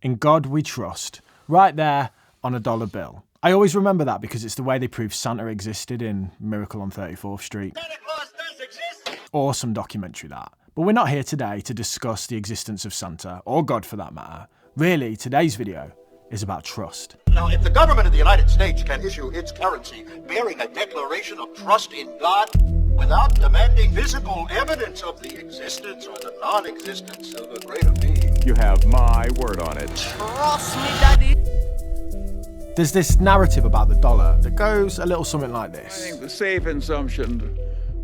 In God we trust. Right there on a dollar bill. I always remember that because it's the way they proved Santa existed in Miracle on 34th Street. Santa Claus does exist! Awesome documentary that. But we're not here today to discuss the existence of Santa, or God for that matter. Really, today's video is about trust. Now, if the government of the United States can issue its currency bearing a declaration of trust in God without demanding physical evidence of the existence or the non-existence of a greater being, You have my word on it. trust me, Daddy. There's this narrative about the dollar that goes a little something like I this. think the safe assumption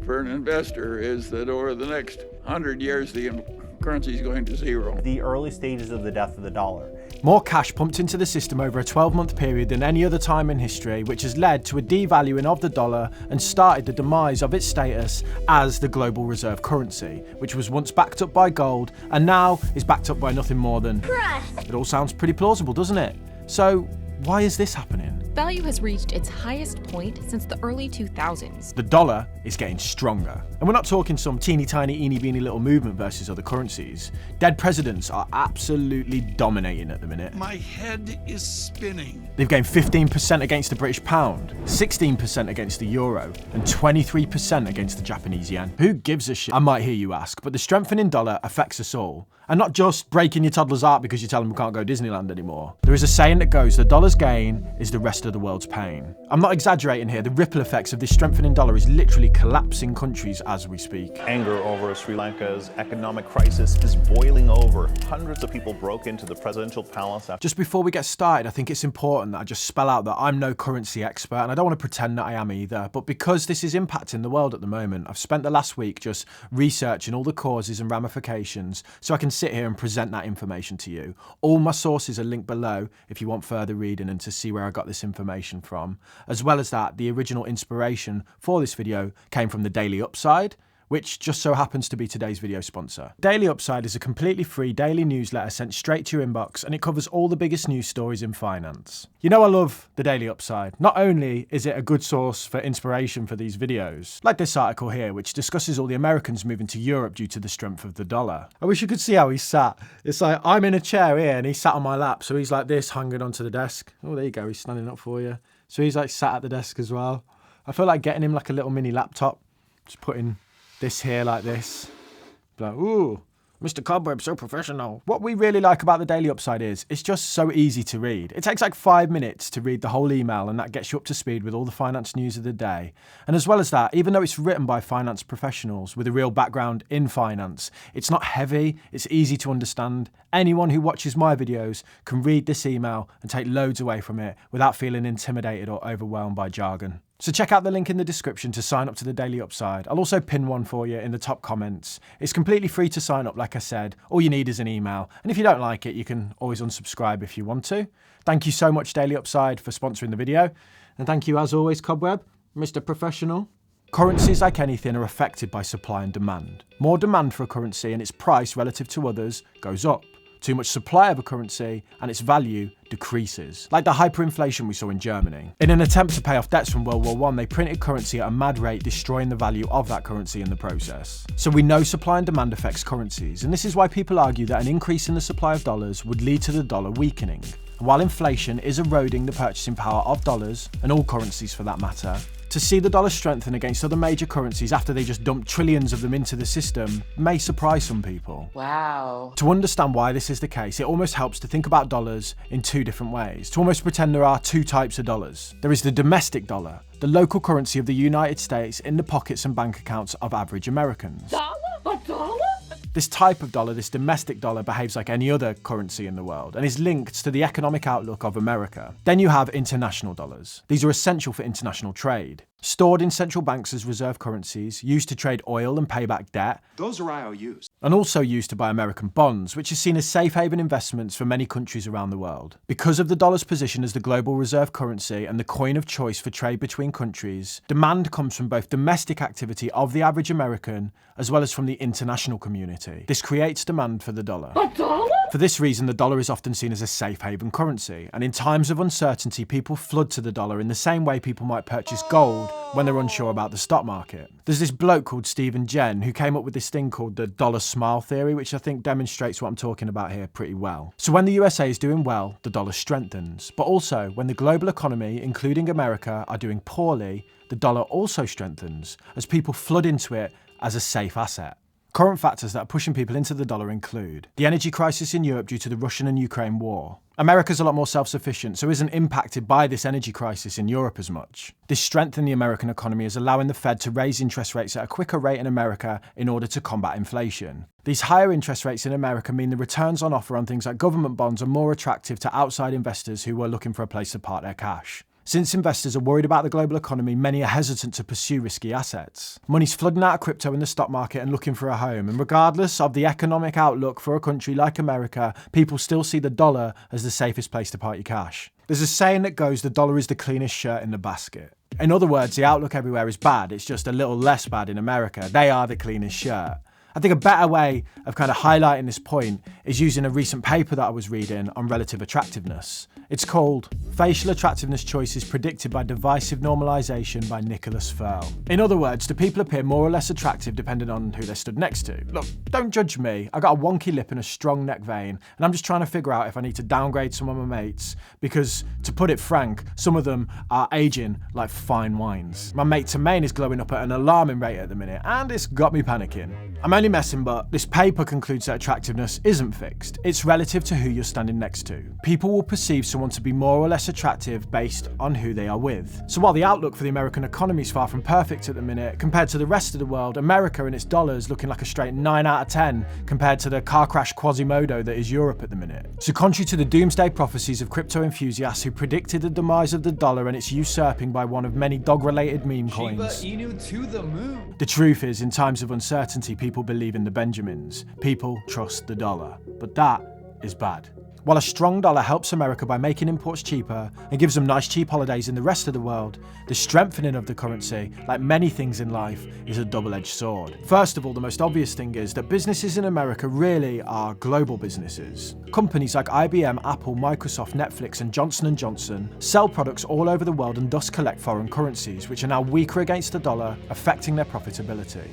for an investor is that over the next 100 years, the currency is going to zero. The early stages of the death of the dollar. More cash pumped into the system over a 12-month period than any other time in history, which has led to a devaluing of the dollar and started the demise of its status as the global reserve currency, which was once backed up by gold and now is backed up by nothing more than trust. It all sounds pretty plausible, doesn't it? So why is this happening? Value has reached its highest point since the early 2000s. The dollar is getting stronger. And we're not talking some teeny tiny eeny beeny little movement versus other currencies. Dead presidents are absolutely dominating at the minute. My head is spinning. They've gained 15% against the British pound, 16% against the euro, and 23% against the Japanese yen. Who gives a shit? I might hear you ask, but the strengthening dollar affects us all. And not just breaking your toddler's heart because you tell them we can't go Disneyland anymore. There is a saying that goes, the dollar's gain is the rest of the world's pain. I'm not exaggerating here, the ripple effects of this strengthening dollar is literally collapsing countries as we speak. Anger over Sri Lanka's economic crisis is boiling over. Hundreds of people broke into the presidential palace after. Just before we get started, I think it's important that I just spell out that I'm no currency expert and I don't want to pretend that I am either, but because this is impacting the world at the moment, I've spent the last week just researching all the causes and ramifications so I can sit here and present that information to you. All my sources are linked below if you want further reading and to see where I got this information from. As well as that, the original inspiration for this video came from the Daily Upside, which just so happens to be today's video sponsor. Daily Upside is a completely free daily newsletter sent straight to your inbox and it covers all the biggest news stories in finance. You know I love the Daily Upside. Not only is it a good source for inspiration for these videos, like this article here which discusses all the Americans moving to Europe due to the strength of the dollar. I wish you could see how he sat. It's like I'm in a chair here and he's sat on my lap, so he's like this hanging onto the desk. Oh, there you go, he's standing up for you. So he's like sat at the desk as well. I feel like getting him like a little mini laptop, just putting this here like this. Like, ooh, Mr. Cobweb, so professional. What we really like about the Daily Upside is it's just so easy to read. It takes like 5 minutes to read the whole email and that gets you up to speed with all the finance news of the day. And as well as that, even though it's written by finance professionals with a real background in finance, it's not heavy, it's easy to understand. Anyone who watches my videos can read this email and take loads away from it without feeling intimidated or overwhelmed by jargon. So check out the link in the description to sign up to the Daily Upside. I'll also pin one for you in the top comments. It's completely free to sign up, like I said. All you need is an email. And if you don't like it, you can always unsubscribe if you want to. Thank you so much, Daily Upside, for sponsoring the video. And thank you, as always, Cobweb, Mr. Professional. Currencies, like anything, are affected by supply and demand. More demand for a currency and its price relative to others goes up. Too much supply of a currency and its value decreases. Like the hyperinflation we saw in Germany. In an attempt to pay off debts from World War I, they printed currency at a mad rate, destroying the value of that currency in the process. So we know supply and demand affects currencies, and this is why people argue that an increase in the supply of dollars would lead to the dollar weakening. And while inflation is eroding the purchasing power of dollars, and all currencies for that matter, to see the dollar strengthen against other major currencies after they just dumped trillions of them into the system may surprise some people. Wow. To understand why this is the case, it almost helps to think about dollars in two different ways, to almost pretend there are two types of dollars. There is the domestic dollar, the local currency of the United States in the pockets and bank accounts of average Americans. Dollar? A dollar? This type of dollar, this domestic dollar, behaves like any other currency in the world and is linked to the economic outlook of America. Then you have international dollars. These are essential for international trade. Stored in central banks as reserve currencies, used to trade oil and pay back debt. Those are IOUs. And also used to buy American bonds, which is seen as safe haven investments for many countries around the world. Because of the dollar's position as the global reserve currency and the coin of choice for trade between countries, demand comes from both domestic activity of the average American as well as from the international community. This creates demand for the dollar. A dollar? For this reason, the dollar is often seen as a safe haven currency, and in times of uncertainty, people flood to the dollar in the same way people might purchase gold when they're unsure about the stock market. There's this bloke called Stephen Jen who came up with this thing called the dollar smile theory, which I think demonstrates what I'm talking about here pretty well. So when the USA is doing well, the dollar strengthens. But also, when the global economy, including America, are doing poorly, the dollar also strengthens as people flood into it as a safe asset. Current factors that are pushing people into the dollar include the energy crisis in Europe due to the Russian and Ukraine war. America's a lot more self-sufficient, so isn't impacted by this energy crisis in Europe as much. This strength in the American economy is allowing the Fed to raise interest rates at a quicker rate in America in order to combat inflation. These higher interest rates in America mean the returns on offer on things like government bonds are more attractive to outside investors who are looking for a place to park their cash. Since investors are worried about the global economy, many are hesitant to pursue risky assets. Money's flooding out of crypto in the stock market and looking for a home, and regardless of the economic outlook for a country like America, people still see the dollar as the safest place to park your cash. There's a saying that goes, the dollar is the cleanest shirt in the basket. In other words, the outlook everywhere is bad, it's just a little less bad in America. They are the cleanest shirt. I think a better way of kind of highlighting this point is using a recent paper that I was reading on relative attractiveness. It's called Facial Attractiveness Choices Predicted by Divisive Normalization by Nicholas Furl. In other words, do people appear more or less attractive depending on who they're stood next to? Look, don't judge me. I got a wonky lip and a strong neck vein, and I'm just trying to figure out if I need to downgrade some of my mates, because, to put it frank, some of them are aging like fine wines. My mate Tamaine is glowing up at an alarming rate at the minute, and it's got me panicking. I'm only messing, but this paper concludes that attractiveness isn't fixed. It's relative to who you're standing next to. People will perceive someone to be more or less attractive based on who they are with. So while the outlook for the American economy is far from perfect at the minute, compared to the rest of the world, America and its dollars looking like a straight 9 out of 10 compared to the car crash Quasimodo that is Europe at the minute. So contrary to the doomsday prophecies of crypto enthusiasts who predicted the demise of the dollar and its usurping by one of many dog-related meme coins, Shiba Inu to the moon. The truth is, in times of uncertainty, people believe in the Benjamins. People trust the dollar. But that is bad. While a strong dollar helps America by making imports cheaper and gives them nice cheap holidays in the rest of the world, the strengthening of the currency, like many things in life, is a double-edged sword. First of all, the most obvious thing is that businesses in America really are global businesses. Companies like IBM, Apple, Microsoft, Netflix and Johnson & Johnson sell products all over the world and thus collect foreign currencies, which are now weaker against the dollar, affecting their profitability.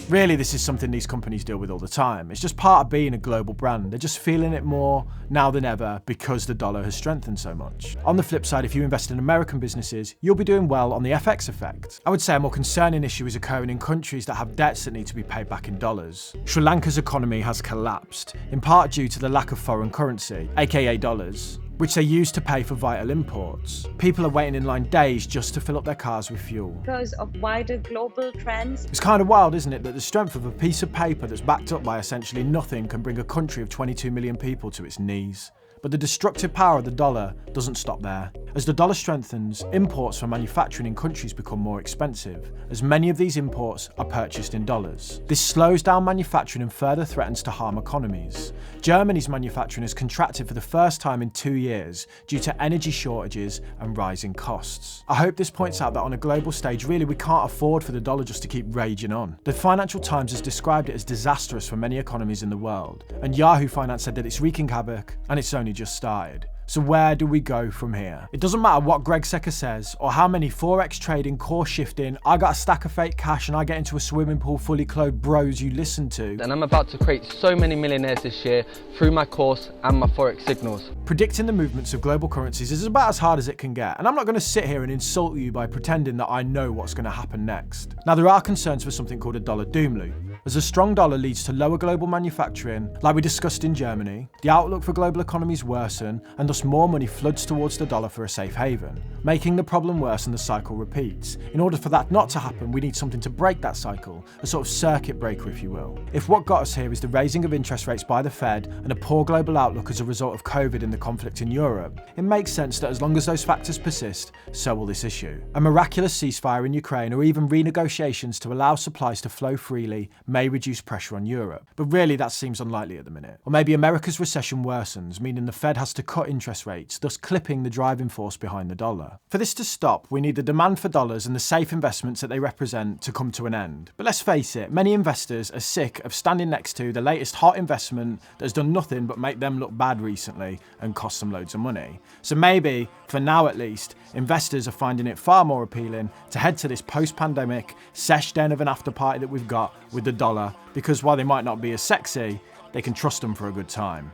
Really, this is something these companies deal with all the time. It's just part of being a global brand. They're just feeling it more now than ever because the dollar has strengthened so much. On the flip side, if you invest in American businesses, you'll be doing well on the FX effect. I would say a more concerning issue is occurring in countries that have debts that need to be paid back in dollars. Sri Lanka's economy has collapsed, in part due to the lack of foreign currency, aka dollars, which they use to pay for vital imports. People are waiting in line days just to fill up their cars with fuel. Because of wider global trends. It's kind of wild, isn't it, that the strength of a piece of paper that's backed up by essentially nothing can bring a country of 22 million people to its knees. But the destructive power of the dollar doesn't stop there. As the dollar strengthens, imports for manufacturing in countries become more expensive, as many of these imports are purchased in dollars. This slows down manufacturing and further threatens to harm economies. Germany's manufacturing has contracted for the first time in 2 years due to energy shortages and rising costs. I hope this points out that on a global stage, really we can't afford for the dollar just to keep raging on. The Financial Times has described it as disastrous for many economies in the world, and Yahoo Finance said that it's wreaking havoc and it's only just started. So where do we go from here? It doesn't matter what Greg Secker says or how many forex trading, course shifting, I got a stack of fake cash and I get into a swimming pool fully clothed bros you listen to. And I'm about to create so many millionaires this year through my course and my forex signals. Predicting the movements of global currencies is about as hard as it can get, and I'm not going to sit here and insult you by pretending that I know what's going to happen next. Now, there are concerns for something called a dollar doom loop. As a strong dollar leads to lower global manufacturing, like we discussed in Germany, the outlook for global economies worsen, and thus more money floods towards the dollar for a safe haven, making the problem worse and the cycle repeats. In order for that not to happen, we need something to break that cycle, a sort of circuit breaker, if you will. If what got us here is the raising of interest rates by the Fed and a poor global outlook as a result of COVID and the conflict in Europe, it makes sense that as long as those factors persist, so will this issue. A miraculous ceasefire in Ukraine or even renegotiations to allow supplies to flow freely may reduce pressure on Europe, but really that seems unlikely at the minute. Or maybe America's recession worsens, meaning the Fed has to cut interest interest rates, thus clipping the driving force behind the dollar. For this to stop, we need the demand for dollars and the safe investments that they represent to come to an end. But let's face it, many investors are sick of standing next to the latest hot investment that's done nothing but make them look bad recently and cost them loads of money. So maybe, for now at least, investors are finding it far more appealing to head to this post-pandemic sesh den of an after party that we've got with the dollar, because while they might not be as sexy, they can trust them for a good time.